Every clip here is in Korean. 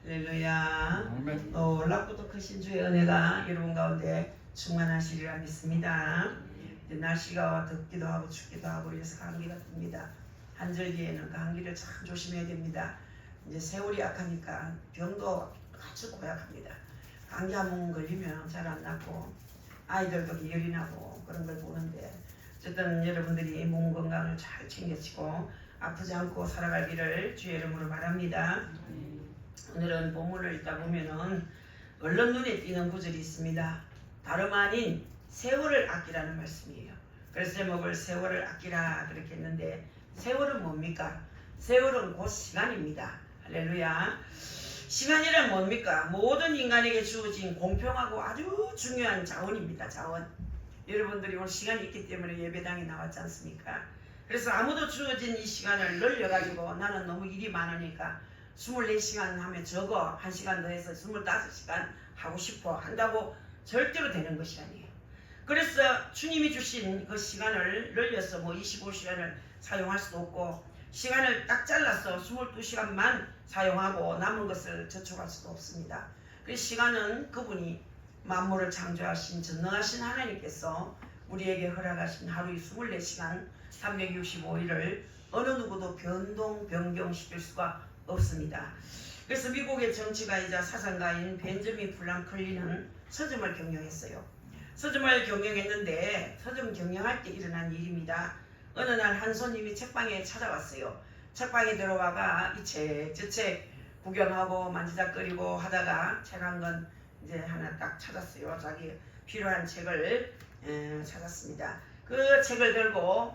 할렐루야. 놀랍고도 크신 주의 은혜가 여러분 가운데 충만하시리라 믿습니다. 이제 날씨가 덥기도 하고 춥기도 하고 이래서 감기가 듭니다. 한절기에는 감기를 참 조심해야 됩니다. 이제 세월이 약하니까 병도 아주 고약합니다. 감기 한 번 걸리면 잘 안 낫고 아이들도 열이 나고 그런 걸 보는데 어쨌든 여러분들이 몸 건강을 잘 챙겨지고 아프지 않고 살아가기를 주의 이름으로 바랍니다. 오늘은 본문을 읽다 보면은 얼른 눈에 띄는 구절이 있습니다. 다름 아닌 세월을 아끼라는 말씀이에요. 그래서 제목을 세월을 아끼라 그렇게 했는데 세월은 뭡니까? 세월은 곧 시간입니다. 할렐루야. 시간이란 뭡니까? 모든 인간에게 주어진 공평하고 아주 중요한 자원입니다. 자원. 여러분들이 오늘 시간이 있기 때문에 예배당에 나왔지 않습니까? 그래서 아무도 주어진 이 시간을 늘려가지고 나는 너무 일이 많으니까 24시간 하면 적어 1시간 더 해서 25시간 하고 싶어 한다고 절대로 되는 것이 아니에요. 그래서 주님이 주신 그 시간을 늘려서 뭐 25시간을 사용할 수도 없고 시간을 딱 잘라서 22시간만 사용하고 남은 것을 저축할 수도 없습니다. 그 시간은 그분이 만물을 창조하신 전능하신 하나님께서 우리에게 허락하신 하루의 24시간 365일을 어느 누구도 변동시킬 수가 없습니다. 그래서 미국의 정치가이자 사상가인 벤저민 프랑클린은 서점을 경영했어요. 서점을 경영했는데 서점 경영할 때 일어난 일입니다. 어느 날 한 손님이 책방에 찾아왔어요. 책방에 들어와가 이 책, 저 책 구경하고 만지작거리고 하다가 책 한 권 이제 하나 딱 찾았어요. 자기 필요한 책을 찾았습니다. 그 책을 들고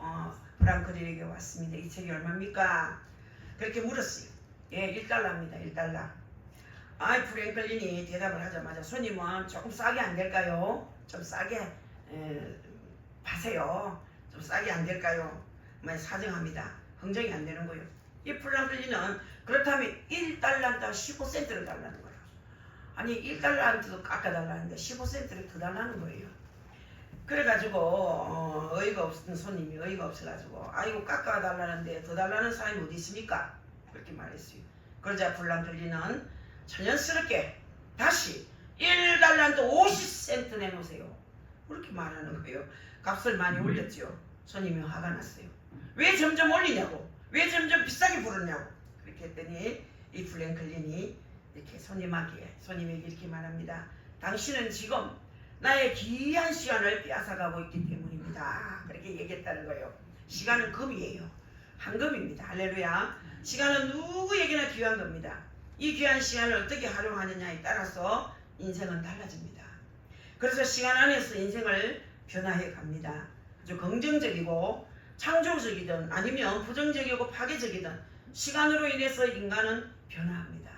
프랑클린에게 왔습니다. 이 책이 얼마입니까? 그렇게 물었어요. 예, 1달러입니다. 1달러. 아이 프랑클린이 대답을 하자마자 손님은 조금 싸게 안 될까요? 좀 싸게 파세요. 좀 싸게 안 될까요? 많이 사정합니다. 흥정이 안 되는 거예요. 이 프랑클린은 그렇다면 1달러한테 15센트를 달라는 거예요. 아니 1달러한테도 깎아달라는데 15센트를 더 달라는 거예요. 그래가지고 어이가 없는 손님이 어이가 없어가지고 아이고 깎아달라는데 더 달라는 사람이 어디 있습니까? 그렇게 말했어요. 그러자 프랑클린은 천연스럽게 다시 1달러한테 50센트 내놓으세요. 그렇게 말하는 거예요. 값을 많이 올렸죠. 손님이 화가 났어요. 왜 점점 올리냐고, 왜 점점 비싸게 부르냐고. 그렇게 했더니 이 프랑클린이 이렇게 손님에게 이렇게 말합니다. 당신은 지금 나의 귀한 시간을 빼앗아가고 있기 때문입니다. 그렇게 얘기했다는 거예요. 시간은 금이에요. 한금입니다. 할렐루야. 시간은 누구에게나 귀한 겁니다. 이 귀한 시간을 어떻게 활용하느냐에 따라서 인생은 달라집니다. 그래서 시간 안에서 인생을 변화해 갑니다. 아주 긍정적이고 창조적이든 아니면 부정적이고 파괴적이든 시간으로 인해서 인간은 변화합니다.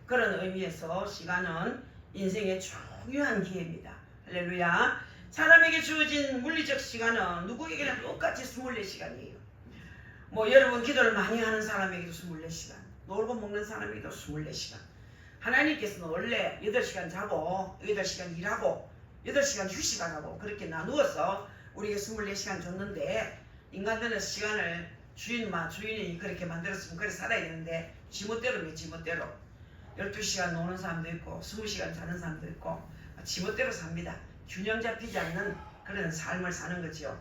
그런 의미에서 시간은 인생의 중요한 기회입니다. 할렐루야. 사람에게 주어진 물리적 시간은 누구에게나 똑같이 24시간이에요. 뭐 여러분 기도를 많이 하는 사람에게도 24시간, 놀고 먹는 사람에게도 24시간. 하나님께서는 원래 8시간 자고 8시간 일하고 8시간 휴식하라고 그렇게 나누어서 우리에게 24시간 줬는데 인간들은 시간을 주인이 그렇게 만들었으면 그렇게 살아야 되는데 지멋대로면 지멋대로 12시간 노는 사람도 있고 20시간 자는 사람도 있고 지멋대로 삽니다. 균형 잡히지 않는 그런 삶을 사는 거죠.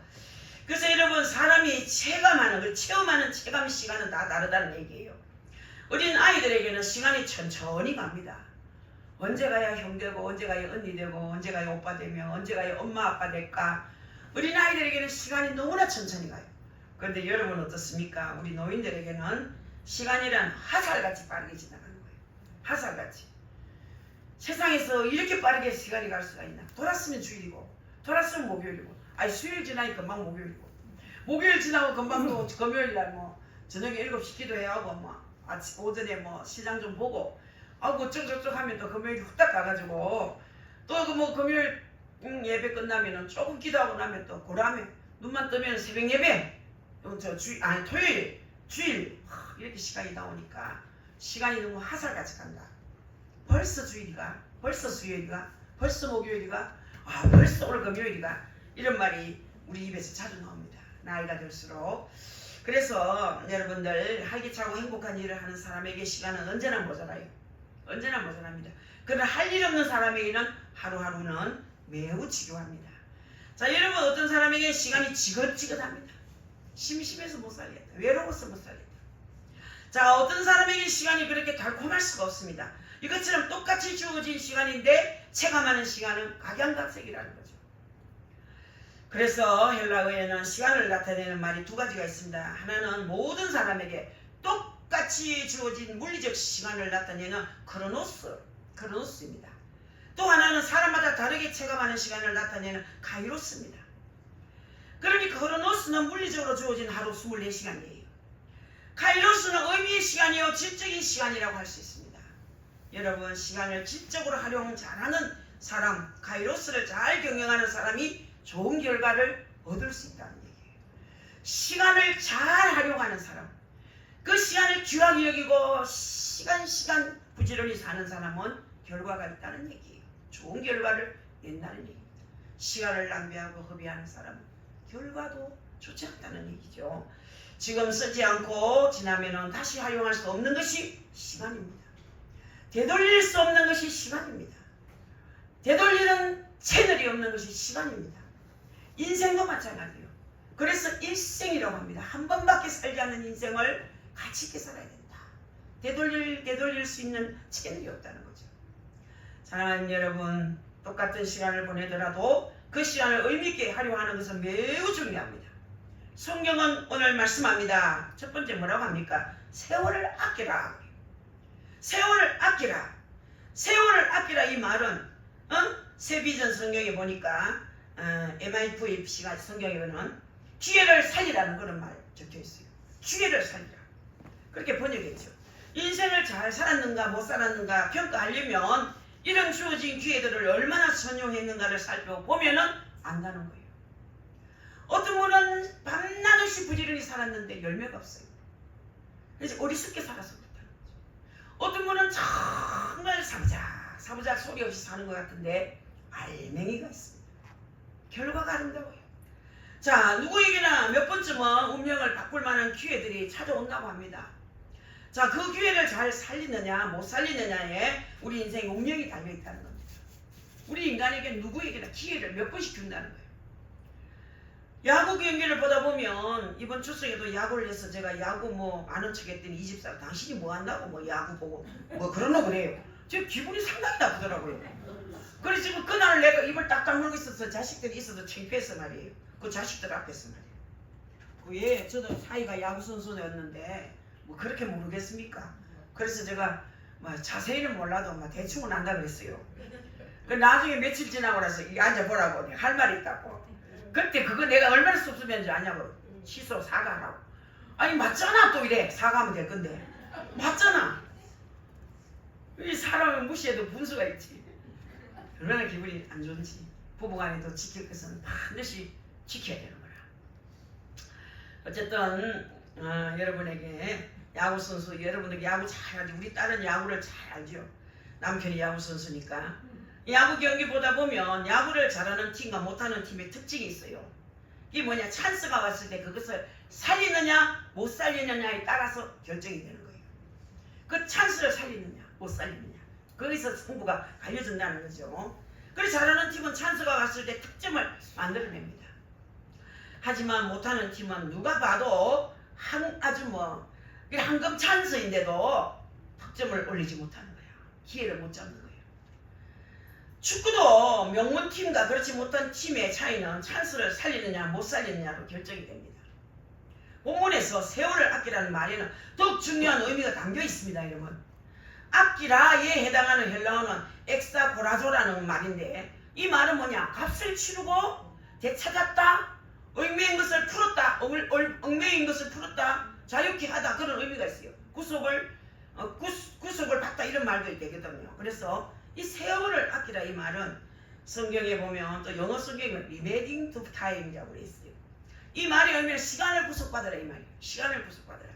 그래서 여러분 사람이 체험하는 체감 시간은 다 다르다는 얘기예요. 어린 아이들에게는 시간이 천천히 갑니다. 언제 가야 형 되고 언제 가야 언니 되고 언제 가야 오빠 되며 언제 가야 엄마 아빠 될까. 어린 아이들에게는 시간이 너무나 천천히 가요. 그런데 여러분 어떻습니까? 우리 노인들에게는 시간이란 화살같이 빠르게 지나가는 거예요. 화살같이. 세상에서 이렇게 빠르게 시간이 갈 수가 있나. 돌았으면 주일이고 돌았으면 목요일이고 아니 수요일 지나니까 금방 목요일이고 목요일 지나고 금방 또 금요일날 뭐 저녁에 7시 기도해야 하고 뭐 아침 오전에 뭐 시장 좀 보고 아고 저쪽 하면 또 금요일이 후딱 가가지고 또 그 뭐 금요일 예배 끝나면은 조금 기도하고 나면 또 고라며 눈만 뜨면 새벽 예배 토요일 주일 이렇게 시간이 나오니까 시간이 너무 화살같이 간다. 벌써 주일이가 벌써 수요일이가 벌써 목요일이가 벌써 오늘 금요일이가 이런 말이 우리 입에서 자주 나옵니다. 나이가 들수록. 그래서 여러분들 활기차고 행복한 일을 하는 사람에게 시간은 언제나 모자라요. 언제나 모자랍니다. 그러나 할 일 없는 사람에게는 하루하루는 매우 지루합니다. 자, 여러분 어떤 사람에게 시간이 지긋지긋합니다. 심심해서 못 살겠다. 외로워서 못 살겠다. 자, 어떤 사람에게 시간이 그렇게 달콤할 수가 없습니다. 이것처럼 똑같이 주어진 시간인데 체감하는 시간은 각양각색이라는 거죠. 그래서 헬라어에는 시간을 나타내는 말이 두 가지가 있습니다. 하나는 모든 사람에게 똑같이 주어진 물리적 시간을 나타내는 크로노스입니다. 또 하나는 사람마다 다르게 체감하는 시간을 나타내는 카이로스입니다. 그러니까 크로노스는 물리적으로 주어진 하루 24시간이에요. 카이로스는 의미의 시간이요 질적인 시간이라고 할 수 있습니다. 여러분, 시간을 질적으로 활용 잘하는 사람, 카이로스를 잘 경영하는 사람이 좋은 결과를 얻을 수 있다는 얘기예요. 시간을 잘 활용하는 사람, 그 시간을 귀하게 여기고 시간 부지런히 사는 사람은 결과가 있다는 얘기예요. 좋은 결과를 낸다는 얘기입니다. 시간을 낭비하고 허비하는 사람은 결과도 좋지 않다는 얘기죠. 지금 쓰지 않고 지나면은 다시 활용할 수 없는 것이 시간입니다. 되돌릴 수 없는 것이 시간입니다. 되돌리는 채널이 없는 것이 시간입니다. 인생도 마찬가지예요. 그래서 일생이라고 합니다. 한 번밖에 살지 않는 인생을 가치 있게 살아야 된다. 되돌릴 수 있는 채널이 없다는 거죠. 사랑하는 여러분, 똑같은 시간을 보내더라도 그 시간을 의미있게 활용하는 것은 매우 중요합니다. 성경은 오늘 말씀합니다. 첫 번째 뭐라고 합니까? 세월을 아끼라. 세월을 아끼라. 세월을 아끼라 이 말은 세비전 성경에 보니까 MIVC가 성경에 보면 기회를 살리라는 그런 말 적혀 있어요. 기회를 살리라. 그렇게 번역했죠. 인생을 잘 살았는가 못 살았는가 평가하려면 이런 주어진 기회들을 얼마나 선용했는가를 살펴보면은 안다는 거예요. 어떤 분은 밤낮없이 부지런히 살았는데 열매가 없어요. 그래서 어리석게 살아서 그렇다는 거죠. 어떤 분은 정말 사부작 소리 없이 사는 것 같은데 알맹이가 있습니다. 결과가 아름다워요. 자, 누구에게나 몇 번쯤은 운명을 바꿀 만한 기회들이 찾아온다고 합니다. 자, 그 기회를 잘 살리느냐 못 살리느냐에 우리 인생의 운명이 달려있다는 겁니다. 우리 인간에게 누구에게나 기회를 몇 번씩 준다는 거예요. 야구 경기를 보다 보면 이번 추석에도 야구를 해서 제가 야구 아는 척 했더니 이 집사가 당신이 뭐 한다고 야구 보고 그러노 그래요. 제 기분이 상당히 나쁘더라고요. 그래서 지금 그날 내가 입을 딱 다물고 있어서 자식들이 있어도 창피해서 말이에요. 그 자식들 앞에서 말이에요. 그에 저도 사이가 야구 선수였는데 그렇게 모르겠습니까? 그래서 제가 자세히는 몰라도 대충은 안다 그랬어요. 그 나중에 며칠 지나고 나서 앉아보라고 할 말이 있다고. 그때 그거 내가 얼마나 섭섭했는 줄 아냐고. 취소 사과하라고. 아니 맞잖아 또 이래. 사과하면 될 건데. 맞잖아. 이 사람을 무시해도 분수가 있지. 얼마나 기분이 안 좋은지. 부부간에도 지킬 것은 반드시 지켜야 되는 거야. 어쨌든 여러분에게 야구 선수, 여러분에게 야구 잘 알죠. 우리 딸은 야구를 잘 알죠. 남편이 야구 선수니까. 야구 경기 보다 보면 야구를 잘하는 팀과 못하는 팀의 특징이 있어요. 이게 뭐냐? 찬스가 왔을 때 그것을 살리느냐 못 살리느냐에 따라서 결정이 되는 거예요. 그 찬스를 살리느냐 못 살리느냐, 거기서 승부가 갈려진다는 거죠. 그래서 잘하는 팀은 찬스가 왔을 때 득점을 만들어냅니다. 하지만 못하는 팀은 누가 봐도 아주 한금 찬스인데도 득점을 올리지 못하는 거예요. 기회를 못 잡는 거예요. 축구도 명문팀과 그렇지 못한 팀의 차이는 찬스를 살리느냐 못 살리느냐로 결정이 됩니다. 본문에서 세월을 아끼라는 말에는 더욱 중요한 의미가 담겨 있습니다. 여러분, 아끼라에 해당하는 헬라어는 엑사고라조라는 말인데, 이 말은 뭐냐? 값을 치르고 되찾았다, 얽매인 것을 풀었다, 얽매인 것을 풀었다, 자유케 하다, 그런 의미가 있어요. 구속을 받다, 이런 말도 되거든요. 그래서 이 세월을 아끼라 이 말은 성경에 보면, 또 영어 성경에 redeeming to time이라고 있어요. 이 말의 의미는 시간을 구속받으라 이 말이에요. 시간을 구속받으라.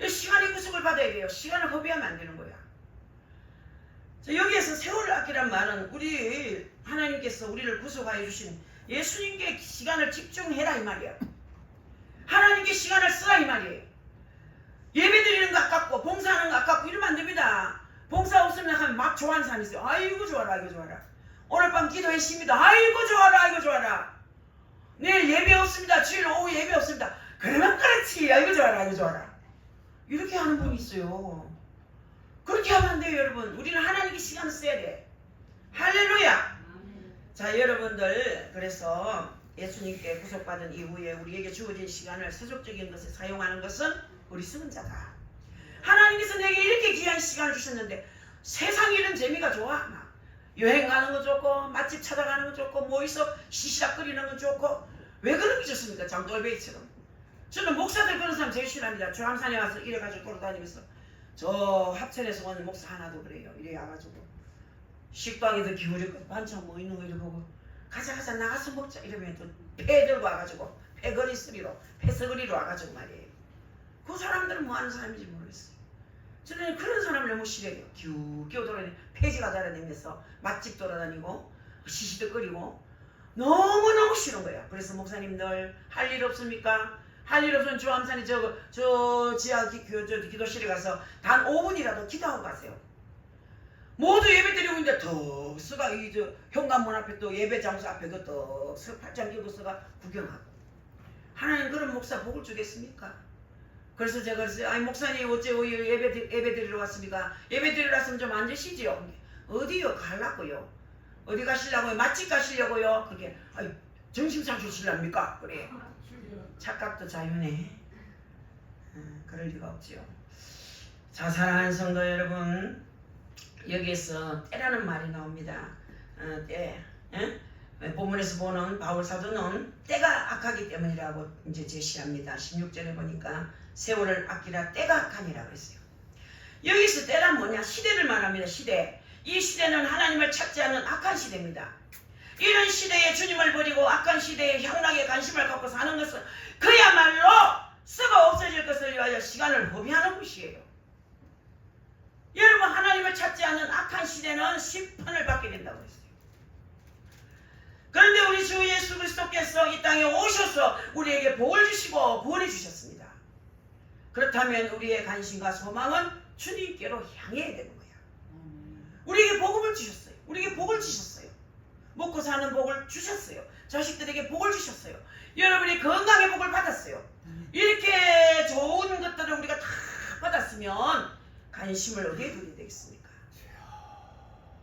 시간의 구속을 받아야 돼요. 시간을 허비하면 안 되는 거야. 자, 여기에서 세월을 아끼란 말은 우리 하나님께서 우리를 구속하여 주신 예수님께 시간을 집중해라 이 말이야. 하나님께 시간을 쓰라 이 말이에요. 예배 드리는 거 아깝고 봉사하는 거 아깝고 이러면 안 됩니다. 봉사 없으면 하면 막 좋아하는 사람이 있어요. 아이고 좋아라 아이고 좋아라. 오늘 밤 기도했습니다. 아이고 좋아라 아이고 좋아라. 내일 예배 없습니다. 주일 오후 예배 없습니다. 그러면 그렇지 아이고 좋아라 아이고 좋아라. 이렇게 하는 분이 있어요. 그렇게 하면 안 돼요 여러분. 우리는 하나님께 시간을 써야 돼. 할렐루야. 자 여러분들, 그래서 예수님께 구속받은 이후에 우리에게 주어진 시간을 세속적인 것에 사용하는 것은 어리석은 자다. 하나님께서 내게 이렇게 귀한 시간을 주셨는데 세상 이런 재미가 좋아? 막 여행 가는 거 좋고 맛집 찾아가는 거 좋고 모이서 시시락거리는 거 좋고 왜 그런 게 좋습니까? 장돌베이처럼. 저는 목사들 그런 사람 제일 싫어합니다. 주암산에 와서 이래가지고 돌아다니면서 저 합천에서 온 목사 하나도 그래요. 이래 와가지고 식당에도 기울였고 반찬 뭐 있는 거 이래 보고 가자 나가서 먹자 이러면 또 폐 들고 와가지고 폐거리 소리로 폐서거리로 와가지고 말이에요. 그 사람들은 뭐 하는 사람인지 모르겠어요. 저는 그런 사람을 너무 싫어해요. 기웃기웃 돌아다니고 폐지가 돌아다니면서 맛집 돌아다니고 시시덕거리고 너무너무 싫은 거예요. 그래서 목사님들 할 일 없습니까? 할 일 없으면 주암산에 저 지하 기도실에 가서 단 5분이라도 기도하고 가세요. 모두 예배 드리고 있는데 더 서가 이 저 현관문 앞에 또 예배 장소 앞에 그또 팔짱 끼고 서가 구경하고. 하나님 그런 목사 복을 주겠습니까? 그래서 제가 그랬어요. 아니 목사님 어째 예배 드리러 왔습니까? 예배 드리러 왔으면 좀 앉으시지요. 어디요? 갈라고요. 어디 가시려고요? 맛집 가시려고요? 그게 아니 정신상 주실랍니까? 그래. 착각도 자유네. 그럴 리가 없지요. 자 사랑하는 성도 여러분, 여기에서 때라는 말이 나옵니다. 때. 본문에서 보는 바울 사도는 때가 악하기 때문이라고 이제 제시합니다. 16절에 보니까 세월을 아끼라 때가 악하니라고 했어요. 여기서 때란 뭐냐? 시대를 말합니다. 시대. 이 시대는 하나님을 찾지 않는 악한 시대입니다. 이런 시대에 주님을 버리고 악한 시대에 향락에 관심을 갖고 사는 것은 그야말로 썩어 없어질 것을 위하여 시간을 허비하는 것이에요. 여러분 하나님을 찾지 않는 악한 시대는 심판을 받게 된다고 했어요. 그런데 우리 주 예수 그리스도께서 이 땅에 오셔서 우리에게 복을 주시고 구원해 주셨습니다. 그렇다면 우리의 관심과 소망은 주님께로 향해야 되는 거야. 우리에게 복음을 주셨어요. 우리에게 복을 주셨어요. 먹고 사는 복을 주셨어요. 자식들에게 복을 주셨어요. 여러분이 건강의 복을 받았어요. 이렇게 좋은 것들을 우리가 다 받았으면 관심을 어디에 두게 되겠습니까?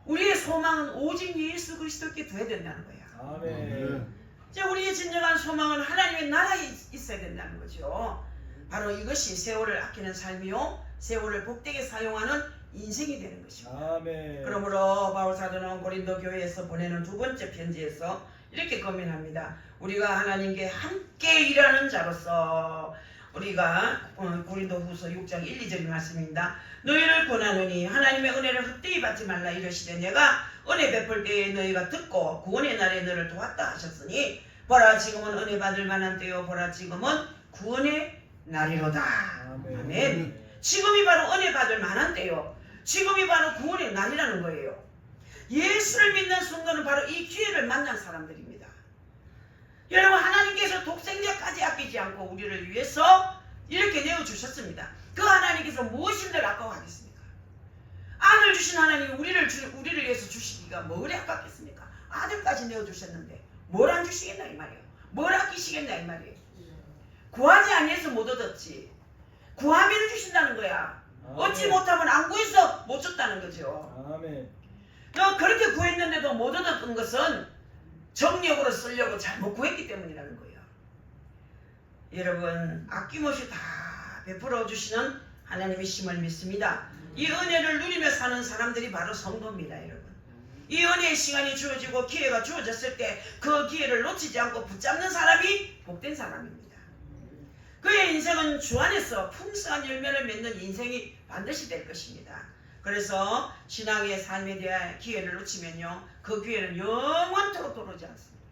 우리의 소망은 오직 예수 그리스도께 둬야 된다는 거야. 아멘. 자, 우리의 진정한 소망은 하나님의 나라에 있어야 된다는 거죠. 바로 이것이 세월을 아끼는 삶이요, 세월을 복되게 사용하는 인생이 되는 것입니다. 아멘. 그러므로 바울 사도는 고린도 교회에서 보내는 두 번째 편지에서 이렇게 고민합니다. 우리가 하나님께 함께 일하는 자로서 우리가 고린도 후서 6장 1, 2절 말씀입니다. 너희를 권하노니 하나님의 은혜를 헛되이 받지 말라 이러시되 내가 은혜 베풀 때에 너희가 듣고 구원의 날에 너를 도왔다 하셨으니 보라 지금은 은혜 받을 만한 때요 보라 지금은 구원의 날이로다. 아멘. 아멘. 지금이 바로 은혜 받을 만한 때요. 지금이 바로 구원의 날이라는 거예요. 예수를 믿는 순간은 바로 이 기회를 만난 사람들입니다. 여러분 하나님께서 독생자까지 아끼지 않고 우리를 위해서 이렇게 내어주셨습니다. 그 하나님께서 무엇인들 아까워하겠습니까? 아들 주신 하나님이 우리를 위해서 주시기가 뭘 아깝겠습니까? 아들까지 내어주셨는데 뭘 안 주시겠나 이 말이에요. 뭘 아끼시겠나 이 말이에요. 구하지 아니해서 못 얻었지. 구하면 주신다는 거야. 얻지 못하면 안 구해서 못 줬다는 거죠. 아멘. 그렇게 구했는데도 못 얻었던 것은 정력으로 쓰려고 잘못 구했기 때문이라는 거예요. 여러분 아낌없이 다 베풀어 주시는 하나님의 심을 믿습니다. 이 은혜를 누리며 사는 사람들이 바로 성도입니다. 여러분 이 은혜의 시간이 주어지고 기회가 주어졌을 때 그 기회를 놓치지 않고 붙잡는 사람이 복된 사람입니다. 그의 인생은 주 안에서 풍성한 열매를 맺는 인생이 반드시 될 것입니다. 그래서 신앙의 삶에 대한 기회를 놓치면요 그 기회는 영원토록 돌아오지 않습니다.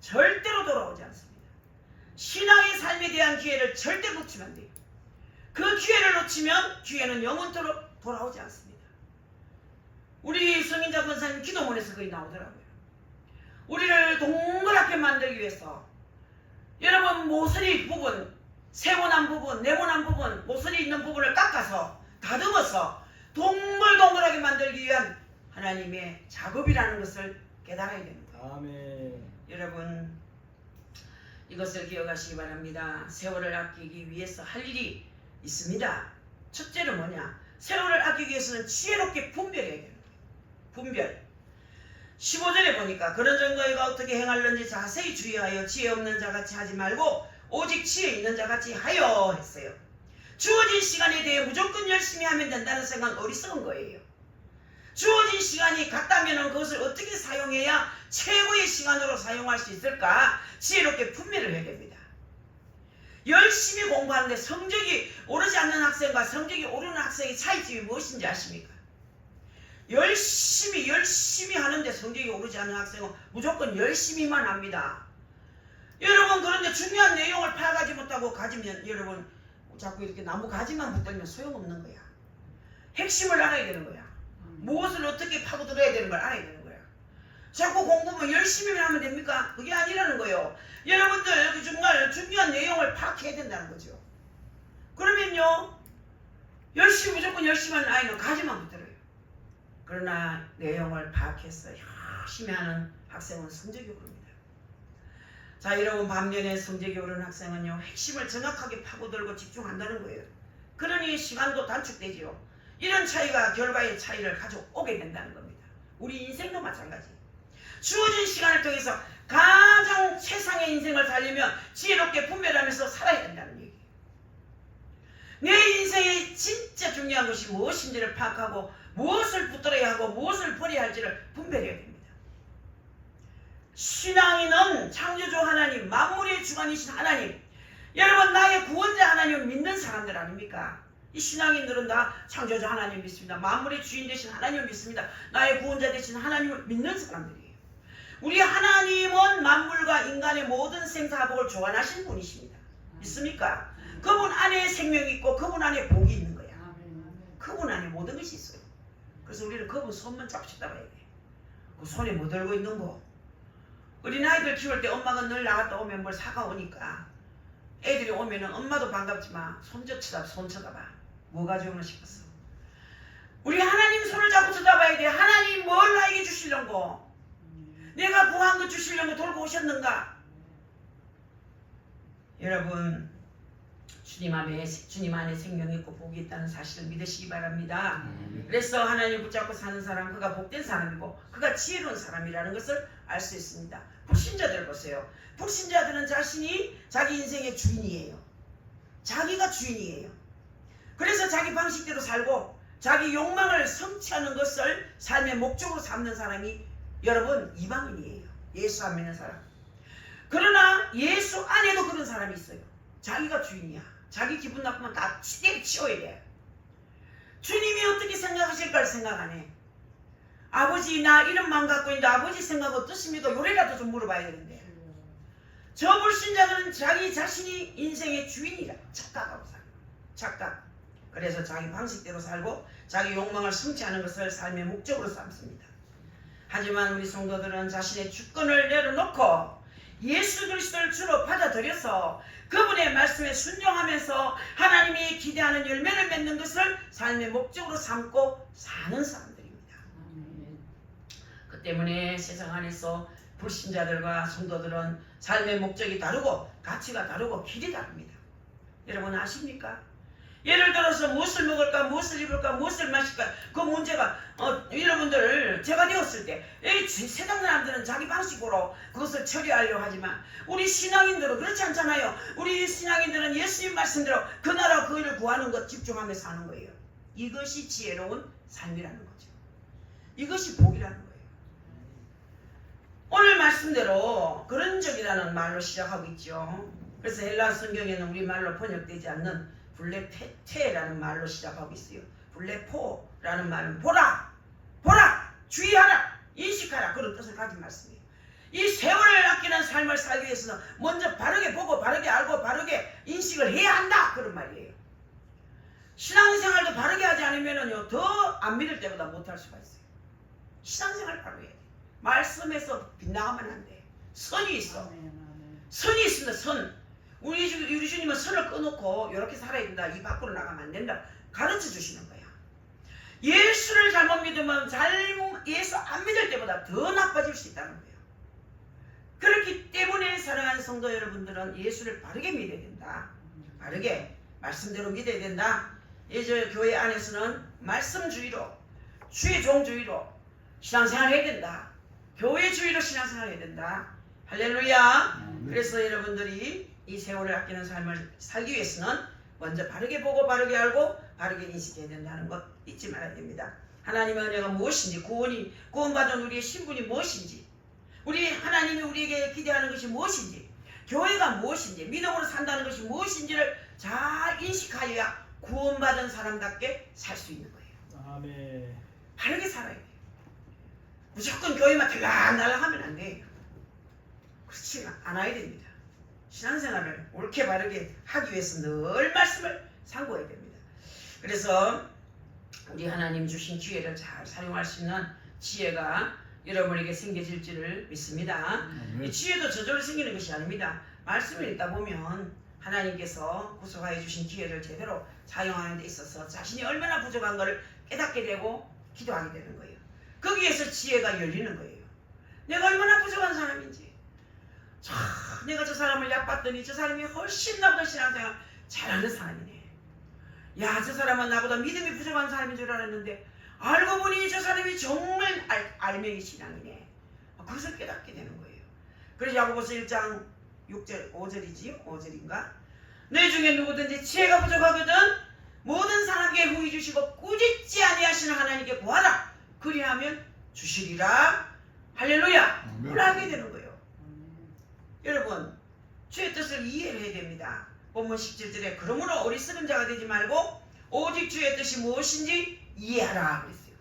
절대로 돌아오지 않습니다. 신앙의 삶에 대한 기회를 절대 놓치면 안 돼요. 그 기회를 놓치면 기회는 영원토록 돌아오지 않습니다. 우리 성인자 권사님 기도문에서 거기 나오더라고요. 우리를 동그랗게 만들기 위해서 여러분 모서리 부분, 세모난 부분, 네모난 부분, 모서리 있는 부분을 깎아서 다듬어서 동글동글하게 만들기 위한 하나님의 작업이라는 것을 깨달아야 되는 거예요. 아멘. 여러분 이것을 기억하시기 바랍니다. 세월을 아끼기 위해서 할 일이 있습니다. 첫째는 뭐냐? 세월을 아끼기 위해서는 지혜롭게 분별해야 되는 거예요. 분별. 15절에 보니까 그런 전거이가 어떻게 행할는지 자세히 주의하여 지혜 없는 자같이 하지 말고 오직 지혜 있는 자같이 하여 했어요. 주어진 시간에 대해 무조건 열심히 하면 된다는 생각은 어리석은 거예요. 주어진 시간이 같다면 그것을 어떻게 사용해야 최고의 시간으로 사용할 수 있을까? 지혜롭게 분별을 해야 됩니다. 열심히 공부하는데 성적이 오르지 않는 학생과 성적이 오르는 학생의 차이점이 무엇인지 아십니까? 열심히 하는데 성적이 오르지 않는 학생은 무조건 열심히만 합니다. 여러분 그런데 중요한 내용을 파악하지 못하고 가지면 여러분 자꾸 이렇게 나무 가지만 붙들면 소용없는 거야. 핵심을 알아야 되는 거야. 무엇을 어떻게 파고들어야 되는 걸 알아야 되는 거야. 자꾸 공부만 열심히만 하면 됩니까? 그게 아니라는 거예요. 여러분들 정말 중요한 내용을 파악해야 된다는 거죠. 그러면요 무조건 열심히 하는 아이는 가지만 붙들어요. 그러나 내용을 파악해서 열심히 하는 학생은 성적이 오릅니다. 자 여러분 반면에 성적이 오르는 학생은요 핵심을 정확하게 파고들고 집중한다는 거예요. 그러니 시간도 단축되지요. 이런 차이가 결과의 차이를 가져오게 된다는 겁니다. 우리 인생도 마찬가지. 주어진 시간을 통해서 가장 최상의 인생을 살려면 지혜롭게 분별하면서 살아야 된다는 얘기예요. 내 인생에 진짜 중요한 것이 무엇인지를 파악하고 무엇을 붙들어야 하고 무엇을 버려야 할지를 분별해야 됩니다. 신앙인은 창조주 하나님, 만물의 주관이신 하나님, 여러분 나의 구원자 하나님을 믿는 사람들 아닙니까? 이 신앙인들은 다 창조주 하나님 믿습니다. 만물의 주인 되신 하나님을 믿습니다. 나의 구원자 되신 하나님을 믿는 사람들이에요. 우리 하나님은 만물과 인간의 모든 생사복을 조안하신 분이십니다. 믿습니까? 그분 안에 생명이 있고 그분 안에 복이 있는 거야. 그분 안에 모든 것이 있어요. 그래서 우리는 그분 손만 잡시다 봐야 돼. 그 손에 뭐 들고 있는 거. 어린아이들 키울 때 엄마가 늘 나갔다 오면 뭘 사가오니까 애들이 오면은 엄마도 반갑지만 손 쳐다봐. 뭐 가져오나 싶었어. 우리 하나님 손을 잡고 쳐다봐야 돼. 하나님 뭘 나에게 주시려고? 내가 구한 거 주시려고 돌고 오셨는가? 여러분 주님 안에 생명이 있고 복이 있다는 사실을 믿으시기 바랍니다. 그래서 하나님 붙잡고 사는 사람 그가 복된 사람이고 그가 지혜로운 사람이라는 것을 알 수 있습니다. 불신자들 보세요. 불신자들은 자신이 자기 인생의 주인이에요. 자기가 주인이에요. 그래서 자기 방식대로 살고 자기 욕망을 성취하는 것을 삶의 목적으로 삼는 사람이 여러분 이방인이에요. 예수 안 믿는 사람. 그러나 예수 안에도 그런 사람이 있어요. 자기가 주인이야. 자기 기분 나쁘면 다 치워야 돼. 주님이 어떻게 생각하실까를 생각 안 해. 아버지 나 이런 마음 갖고 있는데 아버지 생각 어떠십니까? 요래라도 좀 물어봐야 되는데. 저 불신자들은 자기 자신이 인생의 주인이라 착각하고 살아요. 착각. 그래서 자기 방식대로 살고 자기 욕망을 성취하는 것을 삶의 목적으로 삼습니다. 하지만 우리 성도들은 자신의 주권을 내려놓고 예수 그리스도를 주로 받아들여서 그분의 말씀에 순종하면서 하나님이 기대하는 열매를 맺는 것을 삶의 목적으로 삼고 사는 사람들입니다. 그 때문에 세상 안에서 불신자들과 성도들은 삶의 목적이 다르고 가치가 다르고 길이 다릅니다. 여러분 아십니까? 예를 들어서 무엇을 먹을까, 무엇을 입을까, 무엇을 마실까 그 문제가 여러분들 제가 되었을 때 세상 사람들은 자기 방식으로 그것을 처리하려고 하지만 우리 신앙인들은 그렇지 않잖아요. 우리 신앙인들은 예수님 말씀대로 그 나라 그 일을 구하는 것 집중하며 사는 거예요. 이것이 지혜로운 삶이라는 거죠. 이것이 복이라는 거예요. 오늘 말씀대로 그런 적이라는 말로 시작하고 있죠. 그래서 헬라 성경에는 우리말로 번역되지 않는 블레페테라는 말로 시작하고 있어요. 블레포라는 말은 보라, 주의하라, 인식하라 그런 뜻을 가진 말씀이에요. 이 세월을 아끼는 삶을 살기 위해서는 먼저 바르게 보고 바르게 알고 바르게 인식을 해야 한다 그런 말이에요. 신앙생활도 바르게 하지 않으면요 더 안 믿을 때보다 못할 수가 있어요. 신앙생활 바로 해야 돼. 말씀에서 빗나가면 안 돼. 선이 있어. 선이 있습니다. 선. 우리 주님은 선을 끊어놓고 이렇게 살아야 된다. 이 밖으로 나가면 안 된다. 가르쳐 주시는 거야. 예수를 잘못 믿으면 예수 안 믿을 때보다 더 나빠질 수 있다는 거예요. 그렇기 때문에 사랑하는 성도 여러분들은 예수를 바르게 믿어야 된다. 바르게 말씀대로 믿어야 된다. 이제 교회 안에서는 말씀주의로, 주의 종주의로 신앙생활 해야 된다. 교회 주의로 신앙생활 해야 된다. 할렐루야. 그래서 여러분들이 이 세월을 아끼는 삶을 살기 위해서는 먼저 바르게 보고 바르게 알고 바르게 인식해야 된다는 것 잊지 말아야 됩니다. 하나님의 은혜가 무엇인지, 구원받은 우리의 신분이 무엇인지, 우리 하나님이 우리에게 기대하는 것이 무엇인지, 교회가 무엇인지, 믿음으로 산다는 것이 무엇인지를 잘 인식하여야 구원받은 사람답게 살 수 있는 거예요. 아멘. 바르게 살아야 돼요. 무조건 교회만 들락날락 하면 안 돼요. 그렇지 않아야 됩니다. 신앙생활을 옳게 바르게 하기 위해서 늘 말씀을 상고해야 됩니다. 그래서 우리 하나님 주신 기회를 잘 사용할 수 있는 지혜가 여러분에게 생겨질지를 믿습니다. 이 지혜도 저절로 생기는 것이 아닙니다. 말씀을 읽다 보면 하나님께서 구속하여 주신 기회를 제대로 사용하는 데 있어서 자신이 얼마나 부족한 것을 깨닫게 되고 기도하게 되는 거예요. 거기에서 지혜가 열리는 거예요. 내가 얼마나 부족한 사람인지, 내가 저 사람을 얕봤더니 저 사람이 훨씬 나보다 신앙생활 잘하는 사람이네. 야, 저 사람은 나보다 믿음이 부족한 사람인 줄 알았는데 알고 보니 저 사람이 정말 알맹이 신앙이네. 그것을 깨닫게 되는 거예요. 그래서 야고보서 1장 6절 5절인가? 너 중에 누구든지 지혜가 부족하거든 모든 사람에게 후히 주시고 꾸짖지 아니하시는 하나님께 구하라. 그리하면 주시리라. 할렐루야. 그러하게 되는 거예요. 여러분, 주의 뜻을 이해를 해야 됩니다. 본문 17절에 그러므로 어리석은 자가 되지 말고 오직 주의 뜻이 무엇인지 이해하라 그랬어요.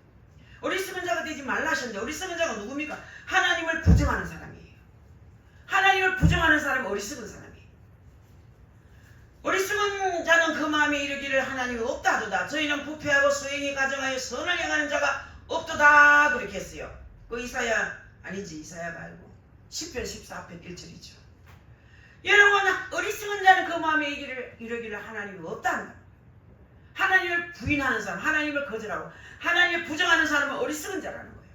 어리석은 자가 되지 말라 하셨는데 어리석은 자가 누굽니까? 하나님을 부정하는 사람이에요. 하나님을 부정하는 사람은 어리석은 사람이에요. 어리석은 자는 그 마음에 이르기를 하나님이 없다 하도다. 저희는 부패하고 수행이 가정하여 선을 행하는 자가 없도다 그렇게 했어요. 그 이사야가 아니고 시편 14편 1절이죠. 여러분, 어리석은 자는 그 마음에 이르기를 하나님이 없다 한다. 하나님을 부인하는 사람, 하나님을 거절하고 하나님을 부정하는 사람은 어리석은 자라는 거예요.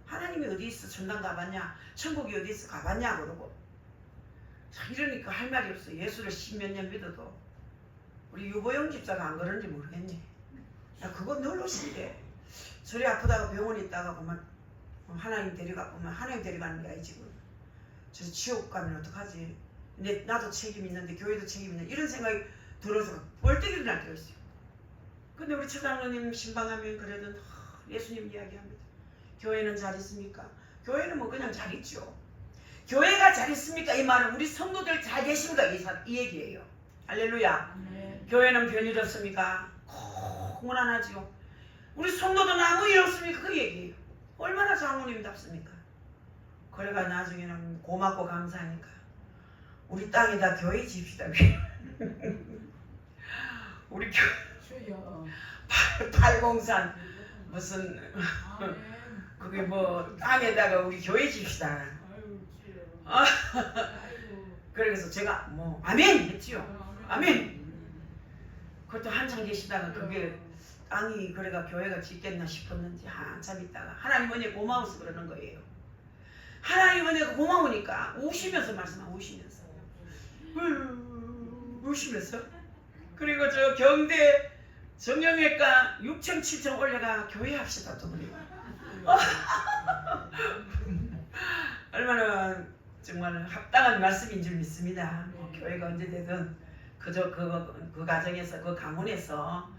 하나님이 어디 있어? 천당 가봤냐? 천국이 어디 있어? 가봤냐? 그러고 이러니까 할 말이 없어. 예수를 십몇 년 믿어도 우리 유보영 집사가 안 그런지 모르겠네. 나 그거 늘 놓친대. 저리 아프다가 병원에 있다가 보면 하나님 데려가면 하나님 데려가는 게 아니지. 저 지옥 가면 어떡하지? 근데 나도 책임 있는데 교회도 책임 있는데 이런 생각이 들어서 벌떡 일어날 때가 있어요. 근데 우리 처장로님 신방하면 그래도 예수님 이야기합니다. 교회는 잘 있습니까? 교회는 뭐 그냥 잘 있죠. 교회가 잘 있습니까? 이 말은 우리 성도들 잘 계십니까? 이 얘기예요. 할렐루야. 교회는 별일 없습니까? 무난하지요. 우리 성도들은 아무 일 없습니까? 그 얘기예요. 얼마나 장모님답습니까? 그래가 나중에는 고맙고 감사하니까 우리 땅에다 교회 집시다. 우리 팔공산 무슨 그게 뭐 땅에다가 우리 교회 집시다. 그래서 제가 뭐 아멘 했지요. 아멘. 그것도 한참 계시다가 그게 땅이 그래가 교회가 짓겠나 싶었는지 한참 있다가 하나님 은혜 고마워서 그러는 거예요. 하나님 은혜가 고마우니까 우시면서 말씀하고 우시면서 그리고 저 경대 정형외과 6층 7층 올려가 교회 합시다 또 그래요. 얼마나 정말 합당한 말씀인 줄 믿습니다. 교회가 언제 되든 그저 그 가정에서 그 가문에서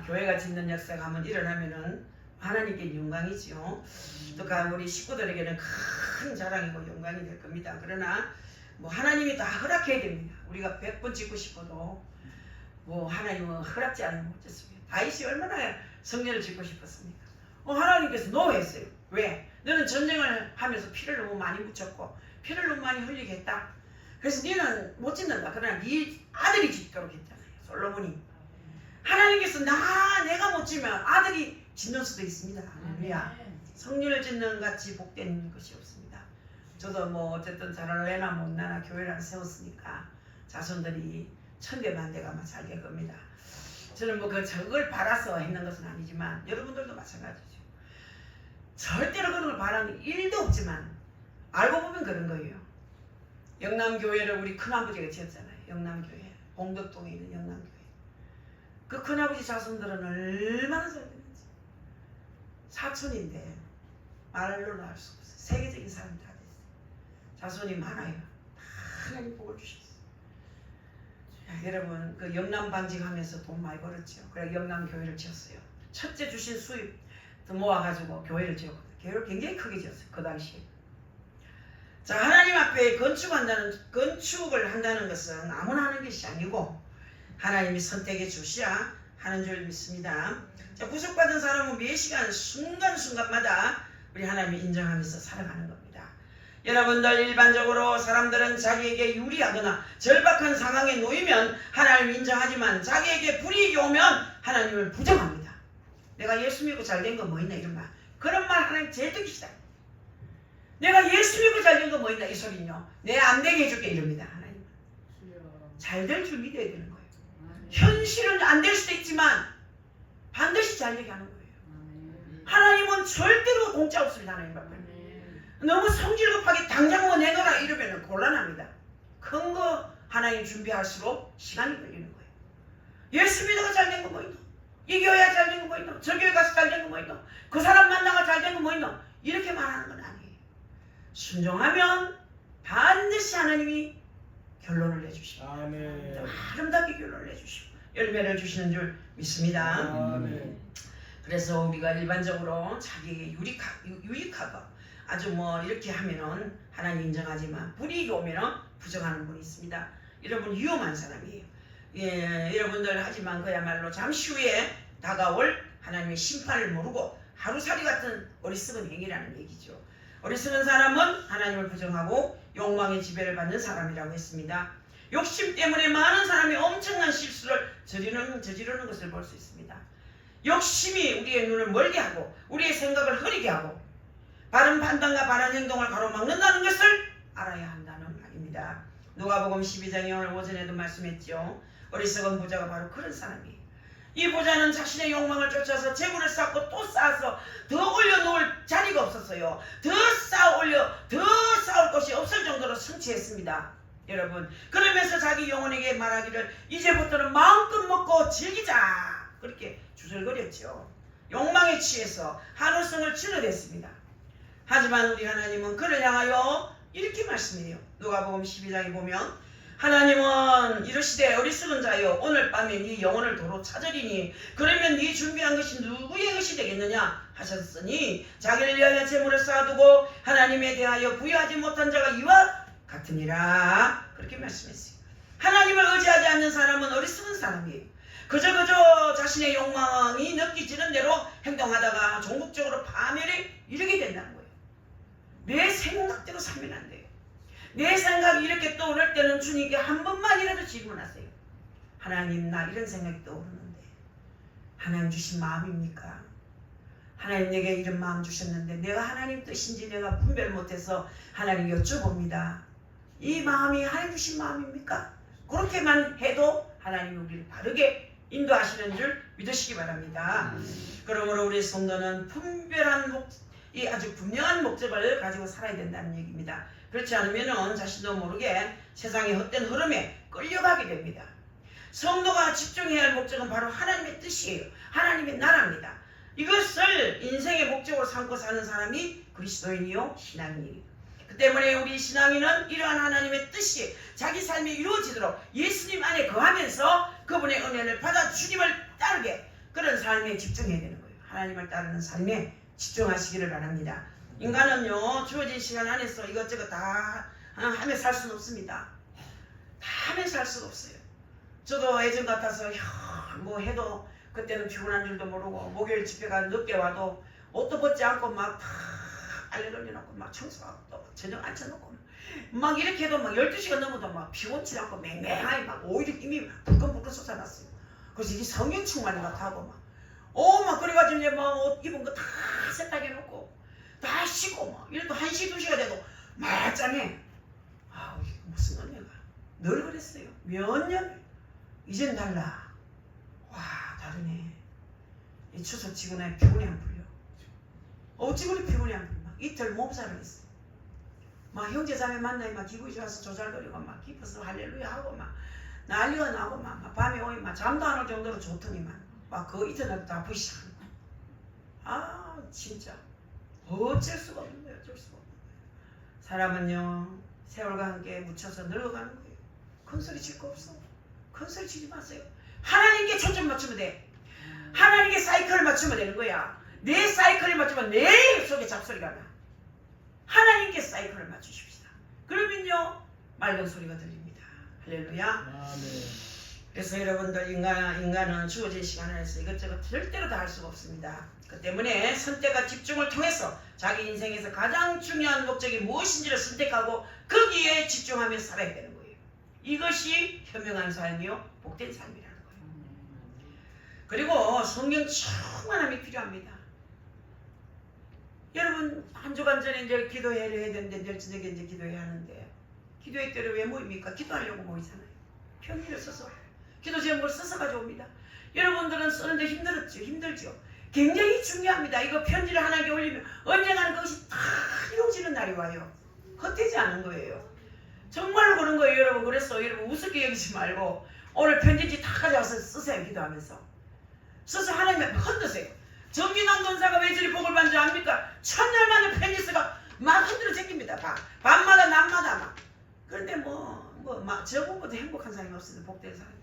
교회가 짓는 역사가 한번 일어나면은 하나님께 영광이죠. 또 우리 식구들에게는 큰 자랑이고 영광이 될 겁니다. 그러나 뭐 하나님이 다 허락해야 됩니다. 우리가 100번 짓고 싶어도 뭐 하나님은 허락지 않으면 못 짓습니다. 다윗이 얼마나 성전을 짓고 싶었습니까? 하나님께서 노했어요. 왜? 너는 전쟁을 하면서 피를 너무 많이 묻혔고 피를 너무 많이 흘리게 했다. 그래서 너는 못 짓는다. 그러나 네 아들이 짓도록 했잖아요. 솔로몬이. 하나님께서 내가 못 짓면 아들이 짓는 수도 있습니다. 할렐루야. 성전을 짓는 같이 복된 것이 없습니다. 저도 뭐 어쨌든 잘하려나 못나나 교회를 세웠으니까 자손들이 천대만대가 잘 될 겁니다. 저는 뭐 저걸 바라서 했는 것은 아니지만 여러분들도 마찬가지죠. 절대로 그런 걸 바라는 게 1도 없지만 알고 보면 그런 거예요. 영남교회를 우리 큰아버지가 지었잖아요. 영남교회. 봉덕동에 있는 영남교회. 그 큰아버지 자손들은 얼마나 잘 됐는지. 사촌인데 말로는 알 수 없어요. 세계적인 사람이 다 됐어요. 자손이 많아요. 다 하나님 복을 주셨어요. 자, 여러분 그 영남 반직하면서 돈 많이 벌었죠. 그래 영남교회를 지었어요. 첫째 주신 수입 더 모아가지고 교회를 지었거든요. 교회를 굉장히 크게 지었어요. 그 당시에. 자, 하나님 앞에 건축을 한다는 것은 아무나 하는 것이 아니고 하나님이 선택해 주셔야 하는 줄 믿습니다. 자, 구속받은 사람은 매 시간 순간순간마다 우리 하나님을 인정하면서 살아가는 겁니다. 여러분들 일반적으로 사람들은 자기에게 유리하거나 절박한 상황에 놓이면 하나님을 인정하지만 자기에게 불이익이 오면 하나님을 부정합니다. 내가 예수 믿고 잘된 거 뭐 있나 이런 말. 그런 말 하나님 제일 듣기 싫어요. 내가 예수 믿고 잘된 거 뭐 있나 이 소리는요. 내 안 되게 해줄게 이럽니다. 하나님. 잘 될 줄 믿어야 되는 거예요. 현실은 안 될 수도 있지만 반드시 잘 되게 하는 거예요. 하나님은 절대로 공짜 없습니다. 하나님 앞에. 너무 성질급하게 당장 뭐 내놔라 이러면 곤란합니다. 큰 거 하나님 준비할수록 시간이 걸리는 거예요. 예수 믿어가 잘된 거 뭐 있노? 이 교회가 잘된 거 뭐 있노? 저 교회 가서 잘된 거 뭐 있노? 그 사람 만나가 잘된 거 뭐 있노? 이렇게 말하는 건 아니에요. 순종하면 반드시 하나님이 결론을 내주시고 아름답게 결론을 내주시고 열매를 주시는 줄 믿습니다. 아멘. 그래서 우리가 일반적으로 자기에게 유익하고 아주 뭐 이렇게 하면은 하나님 인정하지만 불이익이 오면은 부정하는 분이 있습니다. 여러분 위험한 사람이에요. 예, 여러분들 하지만 그야말로 잠시 후에 다가올 하나님의 심판을 모르고 하루살이 같은 어리석은 행위라는 얘기죠. 어리석은 사람은 하나님을 부정하고 욕망의 지배를 받는 사람이라고 했습니다. 욕심 때문에 많은 사람이 엄청난 실수를 저지르는 것을 볼 수 있습니다. 욕심이 우리의 눈을 멀게 하고 우리의 생각을 흐리게 하고 바른 판단과 바른 행동을 가로막는다는 것을 알아야 한다는 말입니다. 누가복음 12장에 오늘 오전에도 말씀했죠. 어리석은 부자가 바로 그런 사람이에요. 이 부자는 자신의 욕망을 쫓아서 재물을 쌓고 또 쌓아서 더 올려놓을 자리가 없었어요. 더 쌓을 것이 없을 정도로 성취했습니다. 여러분, 그러면서 자기 영혼에게 말하기를 이제부터는 마음껏 먹고 즐기자 그렇게 주절거렸죠. 욕망에 취해서 한우성을 질러댔습니다. 하지만 우리 하나님은 그를 향하여 이렇게 말씀해요. 누가복음 12장에 보면 하나님은 이르시되 어리석은 자여 오늘 밤에 네 영혼을 도로 찾으리니 그러면 네 준비한 것이 누구의 것이 되겠느냐 하셨으니 자기를 위하여 재물을 쌓아두고 하나님에 대하여 부여하지 못한 자가 이와 같으니라 그렇게 말씀했어요. 하나님을 의지하지 않는 사람은 어리석은 사람이에요. 그저 자신의 욕망이 느끼지는 대로 행동하다가 종국적으로 파멸에 이르게 된다는 거예요. 내 생각대로 살면 안 돼요. 내 생각이 이렇게 떠오를 때는 주님께 한 번만이라도 질문하세요. 하나님, 나 이런 생각이 떠오르는데 하나님 주신 마음입니까? 하나님 내게 이런 마음 주셨는데 내가 하나님 뜻인지 내가 분별 못해서 하나님 여쭤봅니다. 이 마음이 하나님 주신 마음입니까? 그렇게만 해도 하나님이 우리를 바르게 인도하시는 줄 믿으시기 바랍니다. 그러므로 우리 성도는 이 아주 분명한 목적을 가지고 살아야 된다는 얘기입니다. 그렇지 않으면 자신도 모르게 세상의 헛된 흐름에 끌려가게 됩니다. 성도가 집중해야 할 목적은 바로 하나님의 뜻이에요. 하나님의 나라입니다. 이것을 인생의 목적으로 삼고 사는 사람이 그리스도인이요 신앙인이에요. 그 때문에 우리 신앙인은 이러한 하나님의 뜻이 자기 삶에 이루어지도록 예수님 안에 거하면서 그분의 은혜를 받아 주님을 따르게 그런 삶에 집중해야 되는 거예요. 하나님을 따르는 삶에 집중하시기를 바랍니다. 인간은요 주어진 시간 안에서 이것저것 다 하며 살 수는 없습니다. 다 하며 살 수가 없어요. 저도 예전 같아서 뭐 해도 그때는 피곤한 줄도 모르고 목요일 집회가 늦게 와도 옷도 벗지 않고 막 다 빨래 돌려놓고 막 청소하고 또 저녁 앉혀놓고 막 이렇게 해도 막 12시간 넘어도 막 피곤치 않고 맹맹하게 막 오히려 이미 불끈불끈 솟아났어요. 그래서 이게 성경 충만이 같하고 막 그래가지고 이제 막 옷 입은 거 다 세탁해놓고 다 씻고 막 이래도 1시 2시가 돼도 말짱해. 아우 이게 무슨 은혜가 늘 그랬어요. 몇 년 이젠 달라. 와 다르네. 이 추석 지구네 피곤이 안 풀려. 어찌 그리 피곤이 안 풀려. 막 이틀 몸살을 했어. 막 형제자매 만나면 막 기분이 좋아서 조잘거리고 막 기뻐서 할렐루야 하고 막 난리가 나고 막 밤에 오면 막 잠도 안 올 정도로 좋더니만 막 그 이튿날 다 부시작하는 거야. 아 진짜 어쩔 수가 없는 거예요. 어쩔 수가 없는 거예요. 사람은요 세월과 함께 묻혀서 늙어가는 거예요. 큰 소리 칠 거 없어. 큰 소리 치지 마세요. 하나님께 초점 맞추면 돼. 하나님께 사이클을 맞추면 되는 거야. 내 사이클을 맞추면 내 속에 잡소리가 나. 하나님께 사이클을 맞추십시다. 그러면요 맑은 소리가 들립니다. 할렐루야. 그래서 여러분들 인간은 주어진 시간 안에서 이것저것 절대로 다 할 수가 없습니다. 그 때문에 선택과 집중을 통해서 자기 인생에서 가장 중요한 목적이 무엇인지를 선택하고 거기에 집중하며 살아야 되는 거예요. 이것이 현명한 삶이요 복된 삶이라는 거예요. 그리고 성령 충만함이 필요합니다. 여러분 한 주간 전에 이제 기도회를 해야 되는데 내일 저녁에 이제 기도회 하는데 기도회 때를 왜 모입니까? 기도하려고 모이잖아요. 편지를 써서 기도 제목을 써서 가져옵니다. 여러분들은 쓰는데 힘들죠. 굉장히 중요합니다. 이거 편지를 하나님께 올리면 언젠가는 그것이 다 이루어지는 날이 와요. 헛되지 않은 거예요. 정말로 그런 거예요. 여러분 그래서 여러분 우습게 여기지 말고 오늘 편지지 다 가져와서 쓰세요. 기도하면서 써서 하나님 앞에 흔드세요. 정진환 권사가 왜 저리 복을 받는 줄 압니까? 천년 만에 편지서가 막 흔들어 제깁니다. 밤마다 낮마다 막. 그런데 저분보다 행복한 사람이 없어요. 복된 사람이.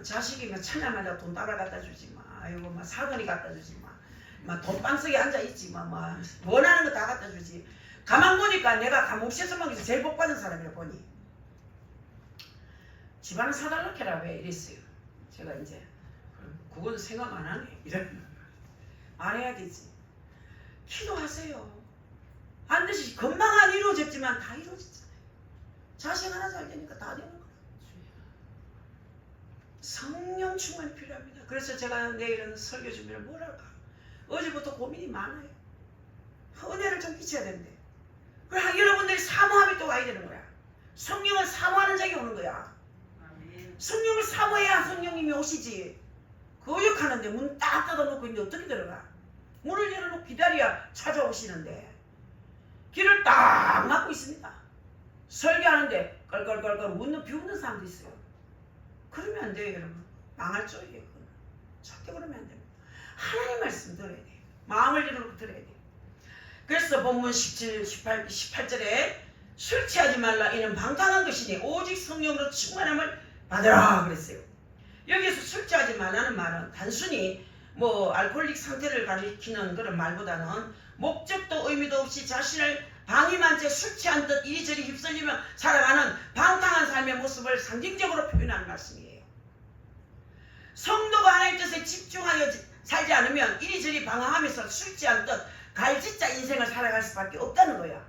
자식이면 천년마다 돈 따라 갖다 주지 마. 아이고 사돈이 갖다 주지 마. 돈방석에 앉아 있지 원하는 거 다 갖다 주지. 가만 보니까 내가 감옥시에서만 제일 복 받은 사람이라 보니 집안을 사달라 캐라 왜 이랬어요. 제가 이제 그건 생각 안 하네. 이런 안 해야 되지. 기도하세요. 반드시 금방 안 이루어졌지만 다 이루어졌잖아요. 자식 하나 잘 되니까 다 되는 거예요. 성령 충만이 필요합니다. 그래서 제가 내일은 설교 준비를 뭘 할까? 어제부터 고민이 많아요. 은혜를 좀 끼쳐야 되는데. 그럼 여러분들이 사모함이 또 와야 되는 거야. 성령을 사모하는 적이 오는 거야. 성령을 사모해야 성령님이 오시지. 거역하는데 문 딱 닫아놓고 있는데 어떻게 들어가? 문을 열어놓고 기다려야 찾아오시는데 길을 딱 막고 있습니다. 설교하는데 껄껄껄껄 비웃는 사람도 있어요. 그러면 안 돼요. 여러분 망할 쪽이에요. 절대 그러면 안 됩니다. 하나님 말씀 들어야 돼요. 마음을 열어놓고 들어야 돼요. 그래서 본문 18절에 술 취하지 말라 이는 방탕한 것이니 오직 성령으로 충만함을 받으라 그랬어요. 여기서 술 취하지 말라는 말은 단순히 알코올릭 상태를 가리키는 그런 말보다는 목적도 의미도 없이 자신을 방임한 채 술 취한 듯 이리저리 휩쓸리며 살아가는 방탕한 삶의 모습을 상징적으로 표현하는 말씀이에요. 성도가 하나님 뜻에 집중하여 살지 않으면 이리저리 방황하면서 술 취한 듯 갈짓자 인생을 살아갈 수밖에 없다는 거야.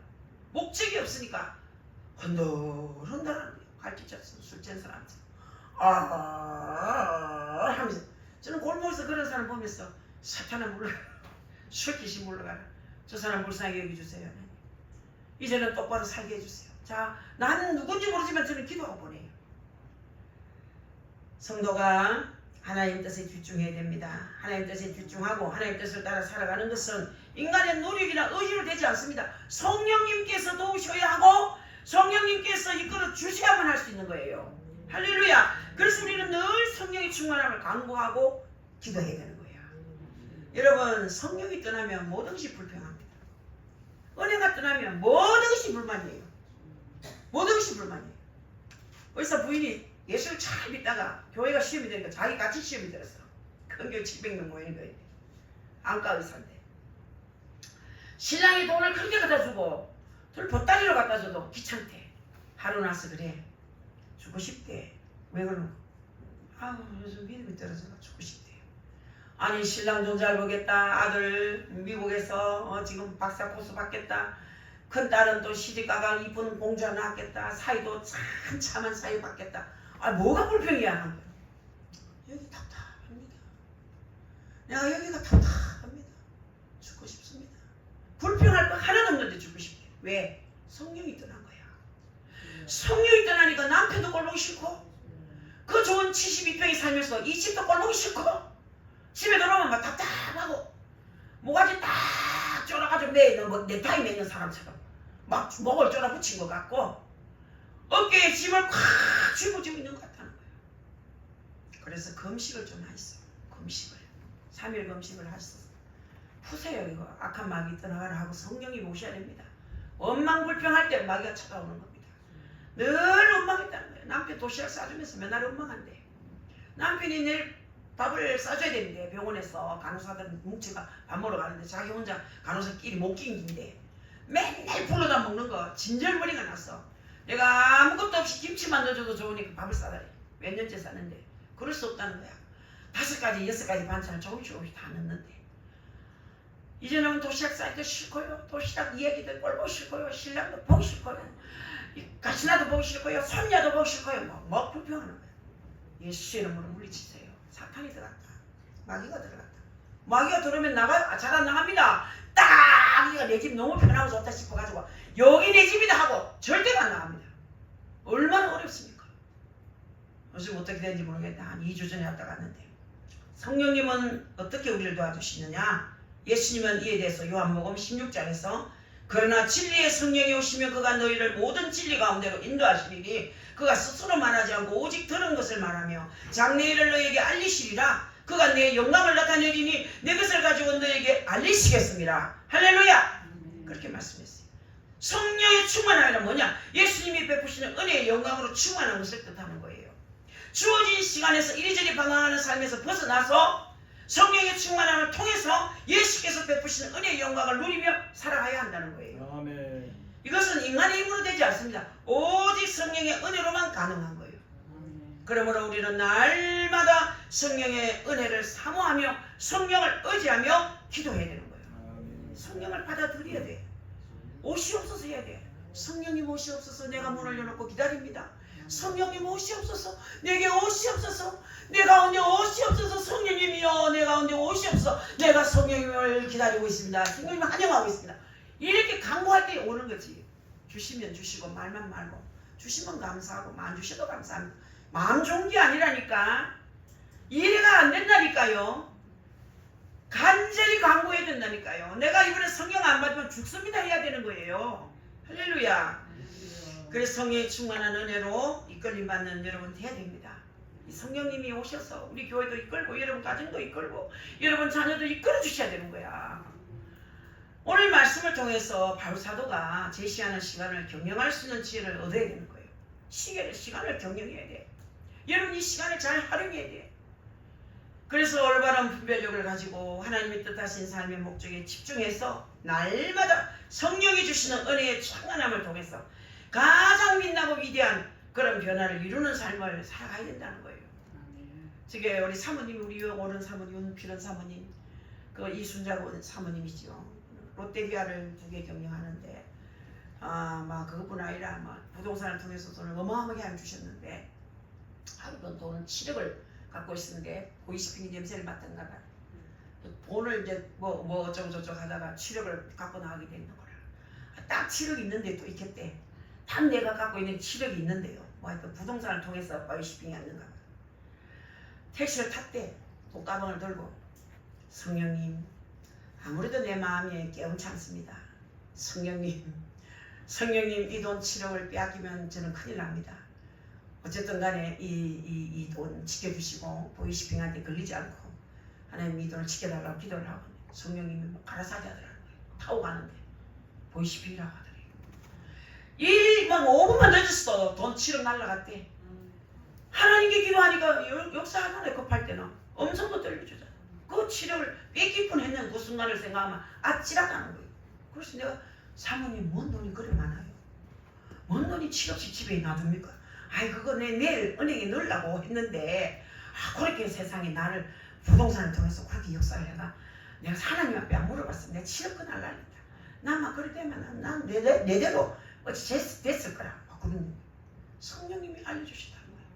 목적이 없으니까 흔들흔들하는 거야. 갈짓자 술 취한 사람처럼 하면서 저는 골목에서 그런 사람 보면서 사탄아 물러가라. 술귀신 물러가라. 저 사람 불쌍하게 여겨주세요. 이제는 똑바로 살게 해주세요. 자, 나는 누군지 모르지만 저는 기도하고 보내요. 성도가 하나님 뜻에 집중해야 됩니다. 하나님 뜻에 집중하고 하나님 뜻을 따라 살아가는 것은 인간의 노력이나 의지로 되지 않습니다. 성령님께서 도우셔야 하고 성령님께서 이끌어 주셔야만 할 수 있는 거예요. 할렐루야. 그래서 우리는 늘 성령의 충만함을 간구하고 기도해야 되는 거예요. 여러분 성령이 떠나면 모든 것이 불평합니다. 은혜가 떠나면 모든 것이 불만이에요. 모든 것이 불만이에요. 의사 부인이 예수를 잘 믿다가 교회가 시험이 되니까 자기 같이 시험이 들었어. 큰 교회 700명 모이는 거예요. 안과 의사인데 신랑이 돈을 크게 갖다 주고 둘 보따리로 갖다 줘도 귀찮대. 하루 나서 그래. 죽고 싶대. 왜 그러노? 요즘 믿음이 떨어져서 죽고 싶대. 아니 신랑 좀 잘 보겠다. 아들 미국에서 지금 박사 코스 받겠다. 큰딸은 또 시집가가 이쁜 공주 하나 낳겠다. 사이도 참한 사이 받겠다. 뭐가 불평이야? 여기 답답합니다. 내가 여기가 답답합니다. 죽고 싶습니다. 불평할 거 하나도 없는데 죽고 싶대. 왜? 성령이 떠난 거야. 성령이 떠나니까 남편도 꼴보기 싫고 그 좋은 72평에 살면서 이 집도 꼴보기 싫고 집에 들어오면 막 답답하고 모가지 딱 쫄아가지고 넥타이 매는 사람처럼 막 목을 쫄아붙인 것 같고 어깨에 짐을 콱 쥐고 있는 것 같다는 거예요. 그래서 금식을 좀 하시오. 금식을 3일 금식을 하시오. 푸세요. 이거 악한 마귀 떠나가라 하고 성령이 모셔야 됩니다. 원망불평할 때 마귀가 찾아오는 겁니다. 늘 원망했다는 거예요. 남편 도시락 싸주면서 맨날 원망한대. 남편이 내일 밥을 싸줘야 되는데 병원에서 간호사들 뭉치가 밥 먹으러 가는데 자기 혼자 간호사끼리 못 끼긴데 맨날 불러다 먹는 거 진절머리가 났어. 내가 아무것도 없이 김치만 넣어줘도 좋으니까 밥을 싸달래. 몇 년째 싸는데 그럴 수 없다는 거야. 5가지 6가지 반찬을 조금씩 다 넣는데 이제는 도시락 싸기도 싫고요. 도시락 이야기들 꼴보기 싫고요. 신랑도 보기 싫고요. 가시나도 보기 싫고요. 손녀도 보기 싫고요. 막 불평하는 거예요. 예수 이름으로 물리치세요. 사탄이 들어갔다. 마귀가 들어갔다. 마귀가 들어오면 잘 안 나갑니다. 딱 우리가 내 집 너무 편하고 좋다 싶어가지고 여기 내 집이다 하고 절대로 안 나갑니다. 얼마나 어렵습니까? 요즘 어떻게 되는지 모르겠다. 한 2주 전에 왔다 갔는데 성령님은 어떻게 우리를 도와주시느냐? 예수님은 이에 대해서 요한복음 16장에서 그러나 진리의 성령이 오시면 그가 너희를 모든 진리 가운데로 인도하시리니 그가 스스로 말하지 않고 오직 들은 것을 말하며 장래일을 너희에게 알리시리라. 그가 내 영광을 나타내리니 내 것을 가지고 너희에게 알리시겠습니다. 할렐루야. 그렇게 말씀했어요. 성령의 충만함이란 뭐냐? 예수님이 베푸시는 은혜의 영광으로 충만한 것을 뜻하는 거예요. 주어진 시간에서 이리저리 방황하는 삶에서 벗어나서 성령의 충만함을 통해서 예수께서 베푸시는 은혜의 영광을 누리며 살아가야 한다는 거예요. 아멘. 이것은 인간의 힘으로 되지 않습니다. 오직 성령의 은혜로만 가능한 거예요. 그러므로 우리는 날마다 성령의 은혜를 사모하며 성령을 의지하며 기도해야 되는 거예요. 성령을 받아들여야 돼. 옷이 없어서 해야 돼. 성령님 옷이 없어서 내가 문을 열어놓고 기다립니다. 성령님 옷이 없어서 내게 옷이 없어서 내 가운데 옷이 없어서 성령님이여 내 가운데 옷이 없어 내가 성령님을 기다리고 있습니다. 성령님을 환영하고 있습니다. 이렇게 간구할 때 오는 거지. 주시면 주시고 말만 말고 주시면 감사하고 안 주셔도 감사합니다. 마음 좋은 게 아니라니까. 이해가 안 된다니까요. 간절히 간구해야 된다니까요. 내가 이번에 성령 안 받으면 죽습니다 해야 되는 거예요. 할렐루야. 그래서 성령의 충만한 은혜로 이끌림 받는 여러분 돼야 됩니다. 이 성령님이 오셔서 우리 교회도 이끌고 여러분 가정도 이끌고 여러분 자녀도 이끌어 주셔야 되는 거야. 오늘 말씀을 통해서 바울 사도가 제시하는 시간을 경영할 수 있는 지혜를 얻어야 되는 거예요. 시간을 경영해야 돼. 여러분 이 시간을 잘 활용해야 돼. 그래서 올바른 분별력을 가지고 하나님의 뜻하신 삶의 목적에 집중해서 날마다 성령이 주시는 은혜의 충만함을 통해서 가장 빛나고 위대한 그런 변화를 이루는 삶을 살아가야 된다는 거예요. 지금 우리 사모님, 우리 오른 사모님, 윤필은 사모님, 그 이순자 사모님이죠. 롯데리아를 2개 경영하는데, 그것뿐 아니라 부동산을 통해서 돈을 어마어마하게 안 주셨는데, 하루도 돈을 7억을 갖고 있었는데, 보이시핑이 냄새를 맡았나 봐. 돈을 이제 어쩌고저쩌고 하다가 7억을 갖고 나가게 되는 거라. 딱 7억 있는데 또 있겠대. 딱 내가 갖고 있는 7억이 있는데요. 하여튼 부동산을 통해서 보이시핑이 왔는가 봐. 택시를 탔대. 돈가방을 들고. 성령님, 아무래도 내 마음이 깨우치않습니다. 성령님 이 돈 7억을 빼앗기면 저는 큰일 납니다. 어쨌든 간에 이 돈 지켜주시고 보이시핑한테 걸리지 않고 하나님 이 돈을 지켜달라고 기도를 하고 성령님이 가라사대 하더라고요. 타고 가는데 보이시핑이라고 하더래요. 5분만 늦었어. 돈 7억 날라갔대. 하나님께 기도하니까 역사하잖아요. 급할 때는 엄청도 떨려주잖아. 그 7억을 뺏길 뻔했는 그 순간을 생각하면 아찔하다는 거예요. 그래서 내가 사모님 뭔 돈이 그래 많아요? 뭔 돈이 7억씩 집에 놔둡니까? 그거 내일 은행에 넣으려고 했는데 그렇게 세상에 나를 부동산을 통해서 그렇게 역사를 해가 내가 하나님 앞에 안 물어봤어. 내가 7억 날라니까 나만 그럴 때면 난 내대로 어찌 됐을 거라. 그런 성령님이 알려주시다는 거예요.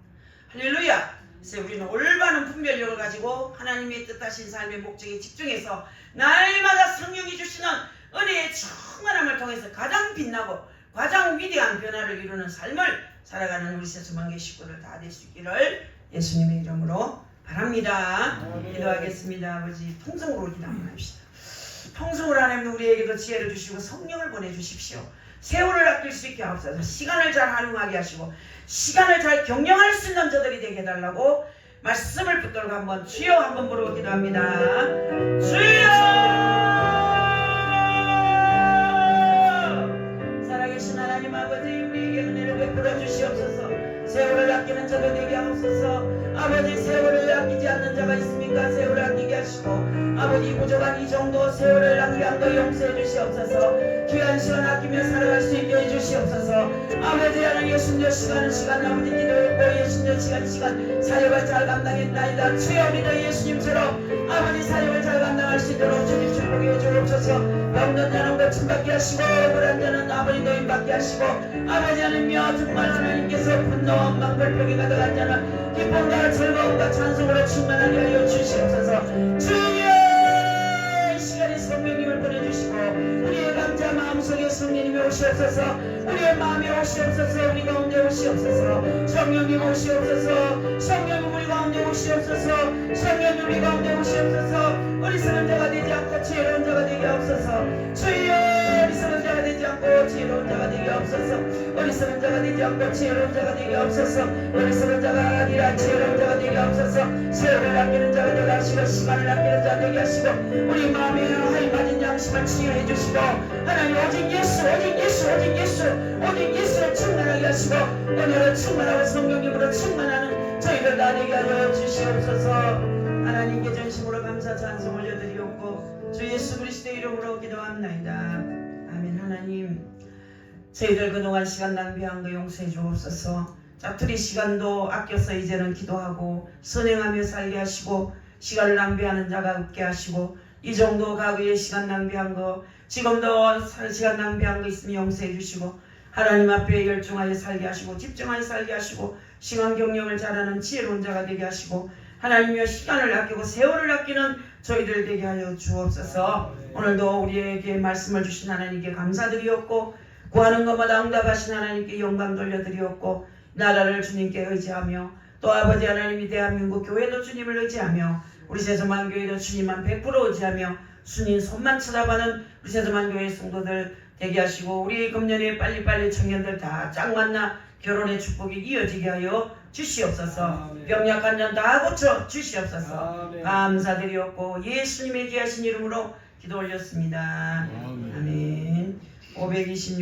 할렐루야. 그래서 우리는 올바른 분별력을 가지고 하나님의 뜻하신 삶의 목적에 집중해서 날마다 성령이 주시는 은혜의 충만함을 통해서 가장 빛나고 가장 위대한 변화를 이루는 삶을 살아가는 우리 세수만개 식구들 다 될 수 있기를 예수님의 이름으로 바랍니다. 기도하겠습니다. 아버지, 통성으로 기도 한번 합시다. 통성으로 하나님 우리에게도 지혜를 주시고 성령을 보내주십시오. 세월을 아낄 수 있게 하옵소서. 시간을 잘 활용하게 하시고 시간을 잘 경영할 수 있는 자들이 되게 해달라고 말씀을 붙들고 한번 주여 한번 부르고 기도합니다. 주여! 살아계신 하나님 아버지, 우리에게 은혜를 베풀어 주시옵소서. 세월을 아끼는 자가 되게 하옵소서. 아버지, 세월을 아끼지 않는 자가 있습니까? 세월을 아끼게 하시고 아버지, 부족한 이 정도 세월을 낭비한 거 용서해 주시옵소서. 귀한 시간 아끼며 살아갈 수 있게 해주시옵소서. 아버지, 하나님 예수님 시간은 시간 아버지 기도했고 예수님 시간 사역을 잘 감당했나이다. 주여, 우리도 예수님처럼 아버지 사역을 잘 감당할 수 있도록 주님 축복해 주옵소서. 병든 자는 고침받게 하시고 억울한 자는 아버지 노인받게 하시고 아버지 하나님여 정말 하나님께서 분노와 망불평이 가득한 자는 기쁨과 즐거움과 찬송으로 충만하게 하여 주시옵소서. 주여, 이 시간에 성령님을 보내주시고 우리의 감자 마음속에 성령님이 오시옵소서. 우리의 마음에 오시옵소서. 우리 가운데 오시옵소서. 성령님 오시옵소서. 성령님 우리 가운데 오시옵소서. 성령님 우리 가운데 오시옵소서. 어리석은 자가 되지 않고 지혜로운 자가 되게 하옵소서. 주여, 어리석은 자가 되지 않고 지혜로운 자가 되게 하옵소서. 어리석은 자가 되지 않고 지혜로운 자가 되게 하옵소서. 어리석은 자가 아니라 지혜로운 자가 되게 하옵소서. 세월을 아끼는 자가 되게 하시고 시간을 아끼는 자가 되게 하시고 우리 마음에 하이 맞은 양심을 치유해 주시고 하나님 오직 예수 오직 예수 오직 예수 오직 예수를 충만하게 하시고 오늘은 충만하고 성령님으로 충만하는 저희들 다 되게 하여 주시옵소서. 하나님께 전심으로 감사 찬송 올려드리옵고 주 예수 그리스도의 이름으로 기도합나이다. 아멘. 하나님, 저희들 그동안 시간 낭비한 거 용서해 주옵소서. 자투리 시간도 아껴서 이제는 기도하고 선행하며 살게 하시고 시간을 낭비하는 자가 없게 하시고 이 정도 가구의 시간 낭비한 거 지금도 시간 낭비한 거 있으면 용서해 주시고 하나님 앞에 열중하여 살게 하시고 집중하여 살게 하시고 시간 경영을 잘하는 지혜로운 자가 되게 하시고 하나님이여 시간을 아끼고 세월을 아끼는 저희들 되게 하여 주옵소서. 오늘도 우리에게 말씀을 주신 하나님께 감사드리옵고 구하는 것마다 응답하신 하나님께 영광 돌려드리옵고 나라를 주님께 의지하며 또 아버지 하나님이 대한민국 교회도 주님을 의지하며 우리 세서만 교회도 주님만 100% 의지하며 주님 손만 쳐다보는 우리 세서만 교회 성도들 되게 하시고 우리 금년에 빨리빨리 청년들 다 짝 만나 결혼의 축복이 이어지게 하여 주시옵소서. 병약한 자 다 고쳐 주시옵소서. 감사드리옵고 예수님의 귀하신 이름으로 기도 올렸습니다. 아멘. 526